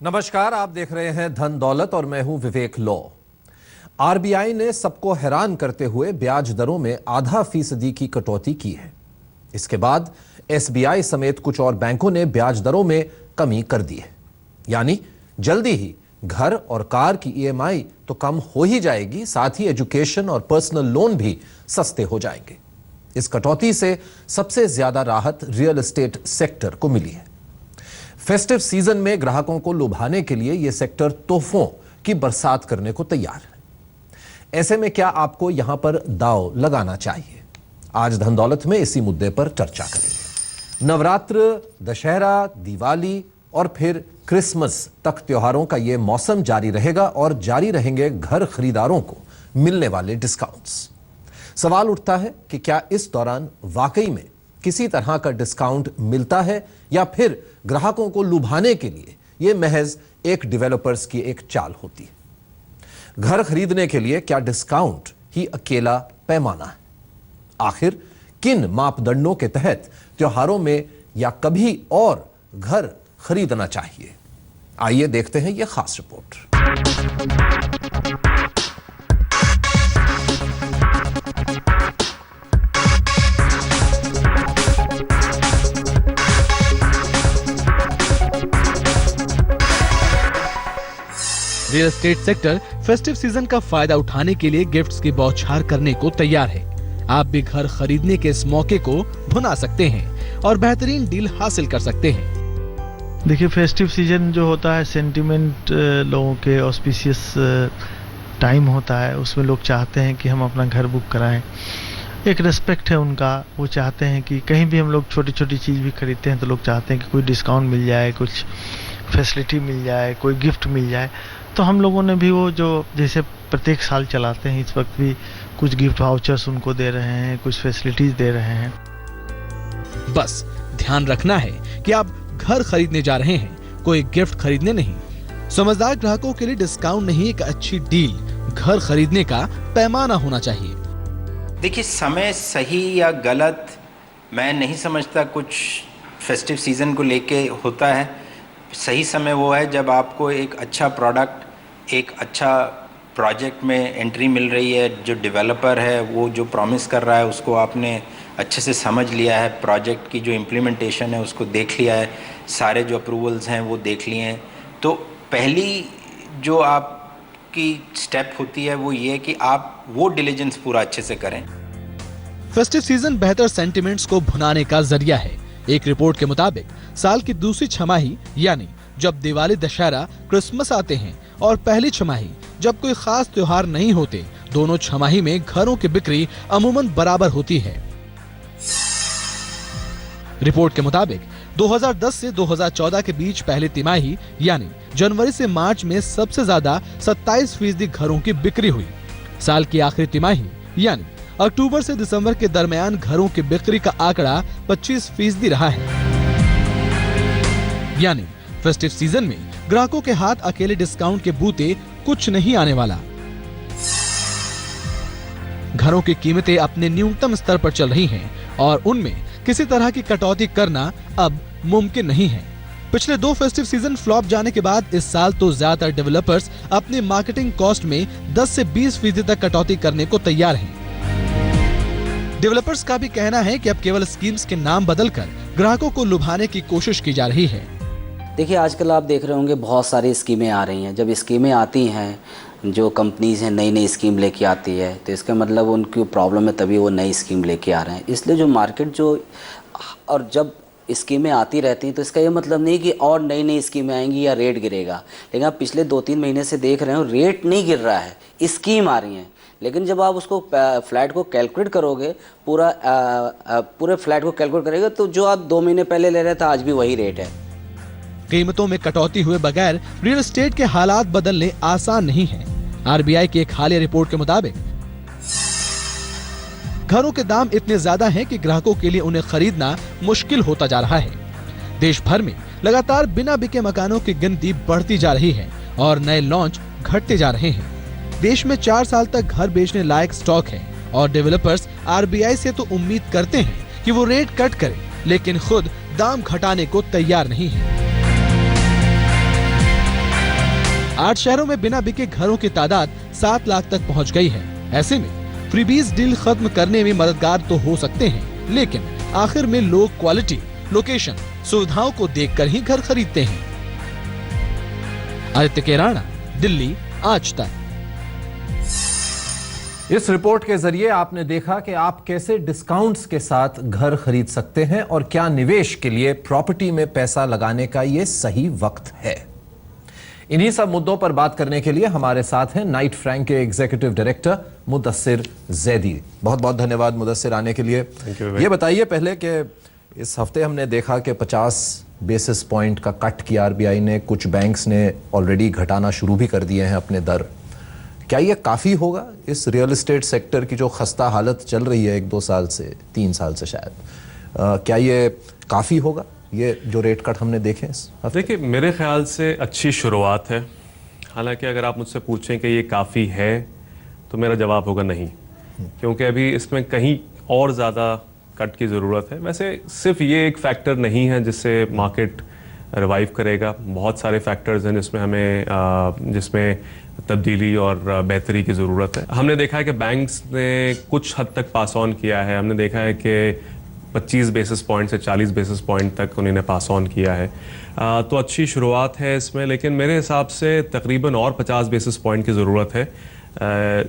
नमस्कार, आप देख रहे हैं धन दौलत और मैं हूं विवेक लॉ। आरबीआई ने सबको हैरान करते हुए ब्याज दरों में 0.5% की कटौती की है। इसके बाद एसबीआई समेत कुछ और बैंकों ने ब्याज दरों में कमी कर दी है। यानी जल्दी ही घर और कार की ईएमआई तो कम हो ही जाएगी, साथ ही एजुकेशन और पर्सनल लोन भी सस्ते हो जाएंगे। इस कटौती से सबसे ज्यादा राहत रियल एस्टेट सेक्टर को मिली है। फेस्टिव सीजन में ग्राहकों को लुभाने के लिए यह सेक्टर तोहफों की बरसात करने को तैयार है। ऐसे में क्या आपको यहां पर दांव लगाना चाहिए? आज धन दौलत में इसी मुद्दे पर चर्चा करेंगे। नवरात्र, दशहरा, दिवाली और फिर क्रिसमस तक त्योहारों का यह मौसम जारी रहेगा और जारी रहेंगे घर खरीदारों को मिलने वाले डिस्काउंट्स। सवाल उठता है कि क्या इस दौरान वाकई में किसी तरह का डिस्काउंट मिलता है या फिर ग्राहकों को लुभाने के लिए यह महज एक डेवलपर्स की एक चाल होती है। घर खरीदने के लिए क्या डिस्काउंट ही अकेला पैमाना है? आखिर किन मापदंडों के तहत त्योहारों में या कभी और घर खरीदना चाहिए? आइए देखते हैं यह खास report. Real estate sector festive season का फायदा उठाने के लिए गिफ्ट्स की बौछार करने को तैयार है। आप भी घर खरीदने के इस मौके को भुना सकते हैं और बेहतरीन डील हासिल कर सकते हैं। देखिए, फेस्टिव सीजन जो होता है सेंटिमेंट लोगों के ऑस्पिशियस टाइम होता है। उसमें लोग चाहते हैं कि हम अपना घर बुक कराएं। एक रेस्पेक्ट है उनका, वो चाहते हैं कि कहीं भी हम लोग छोटी छोटी चीज़ भी खरीदते हैं तो लोग चाहते हैं कि कोई डिस्काउंट मिल जाए, कुछ फैसिलिटी मिल जाए, कोई गिफ्ट मिल जाए। तो हम लोगों ने भी वो जो जैसे प्रत्येक साल चलाते हैं, इस वक्त भी कुछ गिफ्ट वाउचर्स उनको दे रहे हैं, कुछ फैसिलिटीज दे रहे हैं। बस ध्यान रखना है कि आप घर खरीदने जा रहे हैं, कोई गिफ्ट खरीदने नहीं। समझदार ग्राहकों के लिए डिस्काउंट नहीं, एक अच्छी डील घर खरीदने का पैमाना होना चाहिए। देखिए, समय सही या गलत मैं नहीं समझता कुछ फेस्टिव सीजन को लेके होता है। सही समय वो है जब आपको एक अच्छा प्रोडक्ट, एक अच्छा प्रोजेक्ट में एंट्री मिल रही है। जो डेवलपर है वो जो प्रॉमिस कर रहा है उसको आपने अच्छे से समझ लिया है, प्रोजेक्ट की जो इम्प्लीमेंटेशन है उसको देख लिया है, सारे जो अप्रूवल्स हैं वो देख लिए हैं। तो पहली जो आपकी स्टेप होती है वो ये कि आप वो डिलिजेंस पूरा अच्छे से करें। फेस्टिव सीजन बेहतर सेंटिमेंट्स को भुनाने का जरिया है। एक रिपोर्ट के मुताबिक साल की दूसरी छमाही यानी जब दिवाली, दशहरा, क्रिसमस आते हैं और पहली छमाही जब कोई खास त्योहार नहीं होते, दोनों छमाही में घरों की बिक्री अमूमन बराबर होती है। रिपोर्ट के मुताबिक 2010 से 2014 के बीच पहली तिमाही यानी जनवरी से मार्च में सबसे ज्यादा 27% घरों की बिक्री हुई। साल की आखिरी तिमाही यानी अक्टूबर से दिसंबर के दरमियान घरों की बिक्री का आंकड़ा 25% रहा है। यानी फेस्टिव सीजन में ग्राहकों के हाथ अकेले डिस्काउंट के बूते कुछ नहीं आने वाला। घरों की कीमतें अपने न्यूनतम स्तर पर चल रही हैं और उनमें किसी तरह की कटौती करना अब मुमकिन नहीं है। पिछले 2 फेस्टिव सीजन फ्लॉप जाने के बाद इस साल तो ज्यादातर डेवलपर्स अपने मार्केटिंग कॉस्ट में 10 से 20% तक कटौती करने को तैयार हैं। डेवलपर्स का भी कहना है कि अब केवल स्कीम्स के नाम बदलकर ग्राहकों को लुभाने की कोशिश की जा रही है। देखिए, आजकल आप देख रहे होंगे बहुत सारी स्कीमें आ रही हैं। जब स्कीमें आती हैं, जो कंपनीज हैं नई नई स्कीम लेके आती है, तो इसका मतलब उनकी प्रॉब्लम है, तभी वो नई स्कीम लेके आ रहे हैं। इसलिए जो मार्केट और जब स्कीमें आती रहती हैं तो इसका ये मतलब नहीं कि और नई नई स्कीमें आएंगी या रेट गिरेगा। लेकिन आप पिछले 2-3 महीने से देख रहे हो रेट नहीं गिर रहा है, स्कीम आ रही हैं। लेकिन जब आप उसको फ्लैट को कैलकुलेट करोगे, पूरे फ्लैट को कैलकुलेट करेंगे, तो जो आप 2 महीने पहले ले रहे थे आज भी वही रेट है। कीमतों में कटौती हुए बगैर रियल एस्टेट के हालात बदलने आसान नहीं है। आरबीआई की एक हालिया रिपोर्ट के मुताबिक घरों के दाम इतने ज्यादा हैं कि ग्राहकों के लिए उन्हें खरीदना मुश्किल होता जा रहा है। देश भर में लगातार बिना बिके मकानों की गिनती बढ़ती जा रही है और नए लॉन्च घटते जा रहे हैं। देश में 4 साल तक घर बेचने लायक स्टॉक है और डेवलपर्स आरबीआई से तो उम्मीद करते हैं कि वो रेट कट करे, लेकिन खुद दाम घटाने को तैयार नहीं है। 8 शहरों में बिना बिके घरों की तादाद 7 लाख तक पहुंच गई है। ऐसे में फ्रीबीज डील खत्म करने में मददगार तो हो सकते हैं, लेकिन आखिर में लोग क्वालिटी, लोकेशन, सुविधाओं को देखकर ही घर खरीदते हैं। आदित्य केराना, दिल्ली, आज तक। इस रिपोर्ट के जरिए आपने देखा कि आप कैसे डिस्काउंट्स के साथ घर खरीद सकते हैं और क्या निवेश के लिए प्रॉपर्टी में पैसा लगाने का यह सही वक्त है। इन्हीं सब मुद्दों पर बात करने के लिए हमारे साथ हैं नाइट फ्रैंक के एग्जीक्यूटिव डायरेक्टर मुदस्सिर जैदी। बहुत बहुत धन्यवाद मुदस्सिर आने के लिए। ये बताइए पहले कि इस हफ्ते हमने देखा कि 50 बेसिस पॉइंट का कट किया आरबीआई ने, कुछ बैंक्स ने ऑलरेडी घटाना शुरू भी कर दिए हैं अपने दर। क्या ये काफ़ी होगा इस रियल एस्टेट सेक्टर की जो खस्ता हालत चल रही है 1-2 साल से, 3 साल से शायद, क्या ये काफ़ी होगा ये जो रेट कट हमने देखे? देखिए, मेरे ख्याल से अच्छी शुरुआत है। हालांकि अगर आप मुझसे पूछें कि ये काफ़ी है तो मेरा जवाब होगा नहीं, क्योंकि अभी इसमें कहीं और ज़्यादा कट की ज़रूरत है। वैसे सिर्फ ये एक फैक्टर नहीं है जिससे मार्केट रिवाइव करेगा, बहुत सारे फैक्टर्स हैं जिसमें तब्दीली और बेहतरी की ज़रूरत है। हमने देखा है कि बैंक्स ने कुछ हद तक पास ऑन किया है। हमने देखा है कि 25 बेसिस पॉइंट से 40 बेसिस पॉइंट तक उन्होंने पास ऑन किया है। तो अच्छी शुरुआत है इसमें, लेकिन मेरे हिसाब से तकरीबन और 50 बेसिस पॉइंट की ज़रूरत है।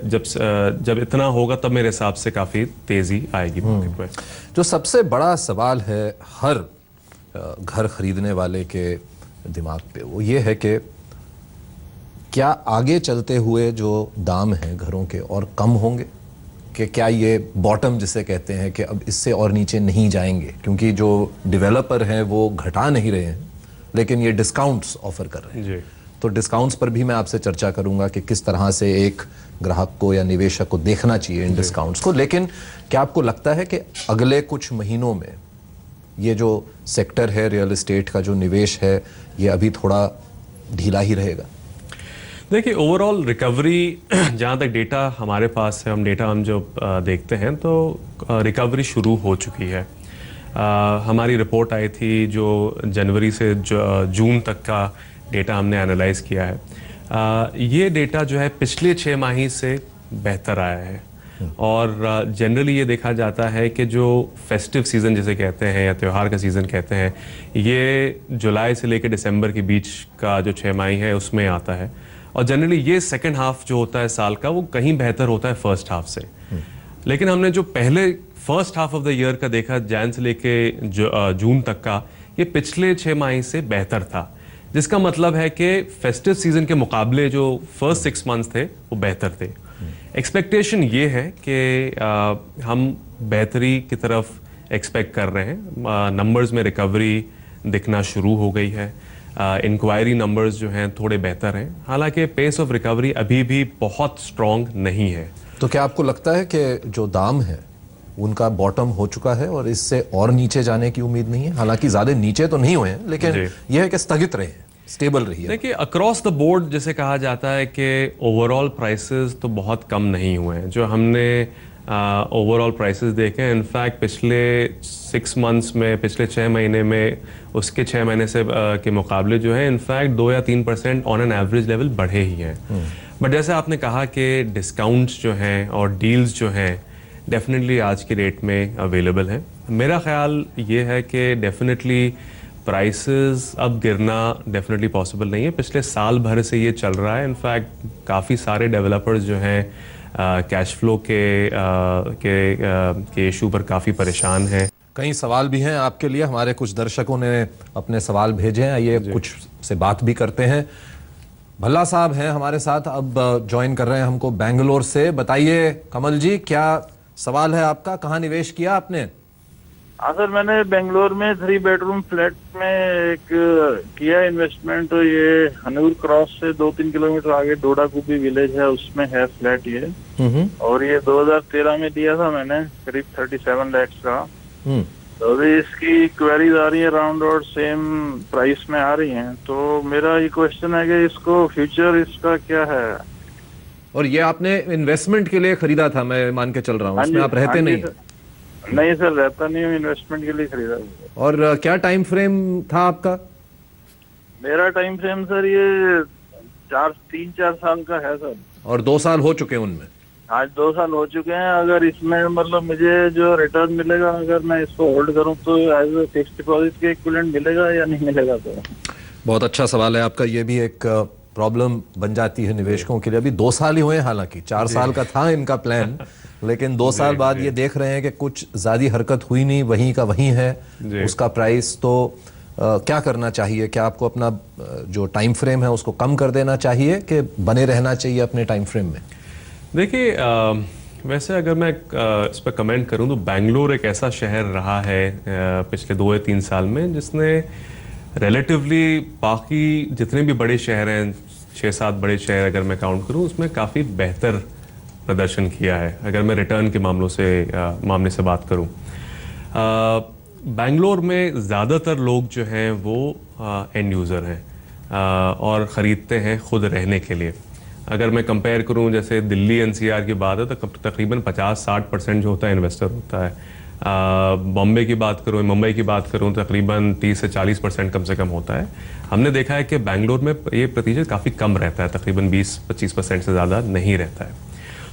जब इतना होगा तब मेरे हिसाब से काफ़ी तेज़ी आएगी मार्केट में। जो सबसे बड़ा सवाल है हर घर खरीदने वाले के दिमाग पे, वो ये है कि क्या आगे चलते हुए जो दाम हैं घरों के और कम होंगे, कि क्या ये बॉटम जिसे कहते हैं कि अब इससे और नीचे नहीं जाएंगे, क्योंकि जो डेवलपर हैं वो घटा नहीं रहे हैं लेकिन ये डिस्काउंट्स ऑफर कर रहे हैं जी। तो डिस्काउंट्स पर भी मैं आपसे चर्चा करूंगा कि किस तरह से एक ग्राहक को या निवेशक को देखना चाहिए इन डिस्काउंट्स को। लेकिन क्या आपको लगता है कि अगले कुछ महीनों में ये जो सेक्टर है रियल एस्टेट का, जो निवेश है, ये अभी थोड़ा ढीला ही रहेगा? देखिए, ओवरऑल रिकवरी, जहाँ तक डेटा हमारे पास है, हम जो देखते हैं तो रिकवरी शुरू हो चुकी है। हमारी रिपोर्ट आई थी जो जनवरी से जून तक का डेटा हमने एनालाइज किया है। ये डेटा जो है पिछले 6 माही से बेहतर आया है और जनरली ये देखा जाता है कि जो फेस्टिव सीज़न जिसे कहते हैं या त्यौहार का सीज़न कहते हैं, ये जुलाई से लेकर दिसंबर के बीच का जो 6 माही है उसमें आता है। और जनरली ये सेकंड हाफ जो होता है साल का, वो कहीं बेहतर होता है फर्स्ट हाफ से। लेकिन हमने जो पहले first half of the year का देखा, जैन से लेके जून तक का, ये पिछले 6 माही से बेहतर था, जिसका मतलब है कि फेस्टिव सीजन के मुकाबले जो फर्स्ट 6 मंथ्स थे वो बेहतर थे। एक्सपेक्टेशन ये है कि हम बेहतरी की तरफ एक्सपेक्ट कर रहे हैं। नंबर्स में रिकवरी दिखना शुरू हो गई है। इंक्वायरी नंबर्स जो हैं थोड़े बेहतर हैं, हालांकि पेस ऑफ रिकवरी अभी भी बहुत स्ट्रॉन्ग नहीं है। तो क्या आपको लगता है कि जो दाम है उनका बॉटम हो चुका है और इससे और नीचे जाने की उम्मीद नहीं है? हालांकि ज्यादा नीचे तो नहीं हुए हैं, लेकिन यह है कि स्थगित रहे, स्टेबल रही है। देखिए, अक्रॉस द बोर्ड जैसे कहा जाता है कि ओवरऑल प्राइसेस तो बहुत कम नहीं हुए हैं। जो हमने ओवरऑल प्राइसेस देखे हैं, इनफैक्ट पिछले 6 मंथ्स में, पिछले 6 महीने में उसके 6 महीने से के मुकाबले जो है इनफैक्ट 2 या 3% ऑन एन एवरेज लेवल बढ़े ही हैं। बट जैसे आपने कहा कि डिस्काउंट्स जो हैं और डील्स जो हैं डेफिनेटली आज की डेट में अवेलेबल हैं। मेरा ख्याल ये है कि डेफिनेटली प्राइसेस अब गिरना डेफिनेटली पॉसिबल नहीं है। पिछले साल भर से ये चल रहा है। इनफैक्ट काफ़ी सारे डेवलपर्स जो हैं कैश फ्लो के इशू पर काफ़ी परेशान हैं। कई सवाल भी हैं आपके लिए, हमारे कुछ दर्शकों ने अपने सवाल भेजे हैं, आइए कुछ से बात भी करते हैं। भल्ला साहब हैं हमारे साथ, अब ज्वाइन कर रहे हैं हमको बेंगलोर से। बताइए कमल जी, क्या सवाल है आपका, कहाँ निवेश किया आपने? हाँ सर, मैंने बेंगलोर में 3 बेडरूम फ्लैट में एक किया इन्वेस्टमेंट। तो ये हनूर क्रॉस से 2-3 किलोमीटर आगे डोडाकुबी विलेज है, उसमें है फ्लैट ये। और ये 2013 में दिया था मैंने, करीब 37 लाख का। तो अभी इसकी क्वेरीज आ रही है अराउंड और सेम प्राइस में आ रही हैं। तो मेरा ये क्वेश्चन है कि इसको फ्यूचर इसका क्या है? और ये आपने इन्वेस्टमेंट के लिए खरीदा था, मैं मान के चल रहा हूँ, इसमें आप रहते नहीं? नहीं सर, रहता नहीं हूँ, इन्वेस्टमेंट के लिए खरीदा। और क्या टाइम फ्रेम था आपका? मेरा टाइम फ्रेम सर ये तीन चार साल का है सर। और 2 साल हो चुके हैं उनमें। आज 2 साल हो चुके हैं। अगर इसमें मतलब मुझे जो रिटर्न मिलेगा, अगर मैं इसको होल्ड करूं तो एज ए फिक्स्ड डिपॉजिट के इक्विवेलेंट मिलेगा या नहीं मिलेगा? तो बहुत अच्छा सवाल है आपका। ये भी एक प्रॉब्लम बन जाती है निवेशकों के लिए। अभी 2 साल ही हुए हैं, हालांकि 4 साल का था इनका प्लान, लेकिन 2 साल बाद ये देख रहे हैं कि कुछ ज्यादा हरकत हुई नहीं, वहीं का वहीं है उसका प्राइस। तो क्या करना चाहिए? क्या आपको अपना जो टाइम फ्रेम है उसको कम कर देना चाहिए कि बने रहना चाहिए अपने टाइम फ्रेम में? देखिए, वैसे अगर मैं इस पर कमेंट करूं तो बेंगलोर एक ऐसा शहर रहा है पिछले 2 या 3 साल में जिसने रिलेटिवली बाकी जितने भी बड़े शहर हैं, 6-7 बड़े शहर अगर मैं काउंट करूं, उसमें काफ़ी बेहतर प्रदर्शन किया है अगर मैं रिटर्न के मामले से बात करूं। बेंगलोर में ज़्यादातर लोग जो हैं वो एंड यूज़र हैं और ख़रीदते हैं खुद रहने के लिए। अगर मैं कंपेयर करूं, जैसे दिल्ली एनसीआर की बात है तो तकरीबन 50-60% जो होता है इन्वेस्टर होता है। बॉम्बे की बात करूं, मुंबई की बात करूं, तकरीबन 30 से 40% कम से कम होता है। हमने देखा है कि बेंगलोर में ये प्रतिशत काफ़ी कम रहता है, तकरीबन 20-25% से ज़्यादा नहीं रहता है।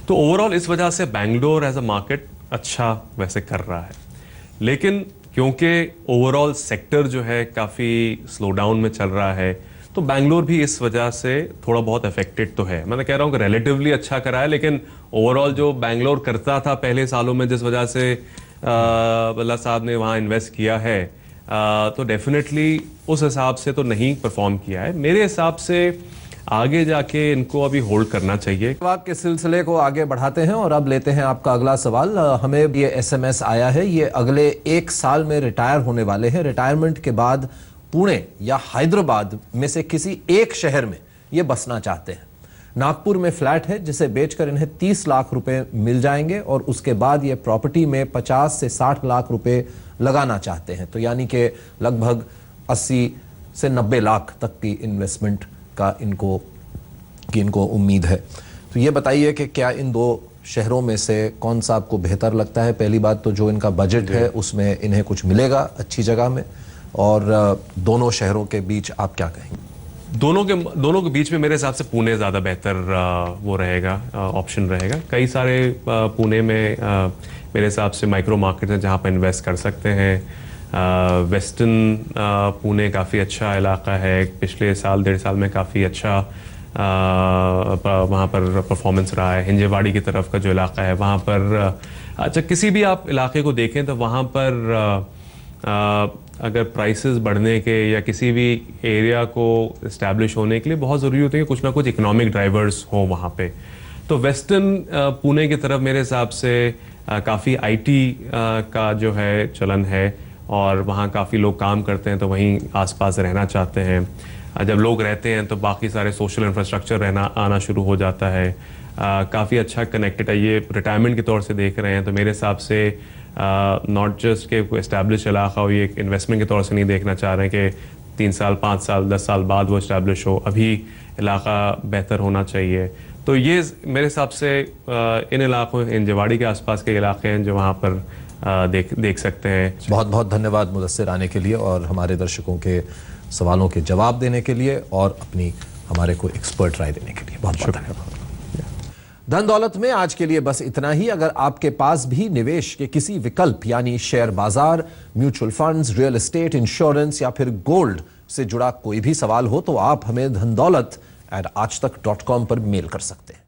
तो ओवरऑल इस वजह से बेंगलोर एज अ मार्केट अच्छा वैसे कर रहा है, लेकिन क्योंकि ओवरऑल सेक्टर जो है काफ़ी स्लो डाउन में चल रहा है, तो बेंगलोर भी इस वजह से थोड़ा बहुत अफेक्टेड तो है। मैं कह रहा हूँ कि रिलेटिवली अच्छा करा है, लेकिन ओवरऑल जो बेंगलोर करता था पहले सालों में, जिस वजह से बल्ला साहब ने वहाँ इन्वेस्ट किया है, तो डेफिनेटली उस हिसाब से तो नहीं परफॉर्म किया है। मेरे हिसाब से आगे जाके इनको अभी होल्ड करना चाहिए। जवाब के सिलसिले को आगे बढ़ाते हैं और अब लेते हैं आपका अगला सवाल। हमें ये SMS आया है, ये अगले 1 साल में रिटायर होने वाले हैं। रिटायरमेंट के बाद पुणे या हैदराबाद में से किसी एक शहर में ये बसना चाहते हैं। नागपुर में फ्लैट है जिसे बेचकर इन्हें 30 लाख रुपए मिल जाएंगे और उसके बाद ये प्रॉपर्टी में 50 से 60 लाख रुपए लगाना चाहते हैं। तो यानी कि लगभग 80 से 90 लाख तक की इन्वेस्टमेंट का इनको उम्मीद है। तो ये बताइए कि क्या इन 2 शहरों में से कौन सा आपको बेहतर लगता है? पहली बात तो जो इनका बजट है उसमें इन्हें कुछ मिलेगा अच्छी जगह में, और दोनों शहरों के बीच आप क्या कहेंगे? दोनों के बीच में मेरे हिसाब से पुणे ज़्यादा बेहतर वो रहेगा, ऑप्शन रहेगा। कई सारे पुणे में मेरे हिसाब से माइक्रो मार्केट हैं जहाँ पर इन्वेस्ट कर सकते हैं। वेस्टर्न पुणे काफ़ी अच्छा इलाका है, पिछले साल 1.5 साल में काफ़ी अच्छा वहाँ पर परफॉर्मेंस रहा है। हिंजेवाड़ी की तरफ का जो इलाका है वहाँ पर, अच्छा किसी भी आप इलाके को देखें तो वहाँ पर अगर प्राइसेस बढ़ने के या किसी भी एरिया को इस्टेब्लिश होने के लिए बहुत ज़रूरी होता है कि कुछ ना कुछ इकोनॉमिक ड्राइवर्स हो वहाँ पे। तो वेस्टर्न पुणे की तरफ मेरे हिसाब से काफ़ी IT का जो है चलन है और वहाँ काफ़ी लोग काम करते हैं, तो वहीं आसपास रहना चाहते हैं। जब लोग रहते हैं तो बाकी सारे सोशल इंफ्रास्ट्रक्चर आना शुरू हो जाता है। काफ़ी अच्छा कनेक्टेड है। ये रिटायरमेंट के तौर से देख रहे हैं तो मेरे हिसाब से नॉट जस्ट के कोई इस्टेब्लिश इलाका हो, ये एक इन्वेस्टमेंट के तौर से नहीं देखना चाह रहे हैं कि 3 साल 5 साल 10 साल बाद वो इस्टेब्लिश हो। अभी इलाका बेहतर होना चाहिए। तो ये मेरे हिसाब से इन इलाकों, हिंजेवाड़ी के आसपास के इलाके हैं जो वहाँ पर देख सकते हैं। बहुत बहुत धन्यवाद मुदस्सिर आने के लिए और हमारे दर्शकों के सवालों के जवाब देने के लिए और अपनी हमारे को एक्सपर्ट राय देने के लिए बहुत बहुत धन्यवाद। धन दौलत में आज के लिए बस इतना ही। अगर आपके पास भी निवेश के किसी विकल्प यानी शेयर बाजार, mutual funds, real estate, insurance या फिर गोल्ड से जुड़ा कोई भी सवाल हो तो आप हमें dhandaulat@aajtak.com पर मेल कर सकते हैं।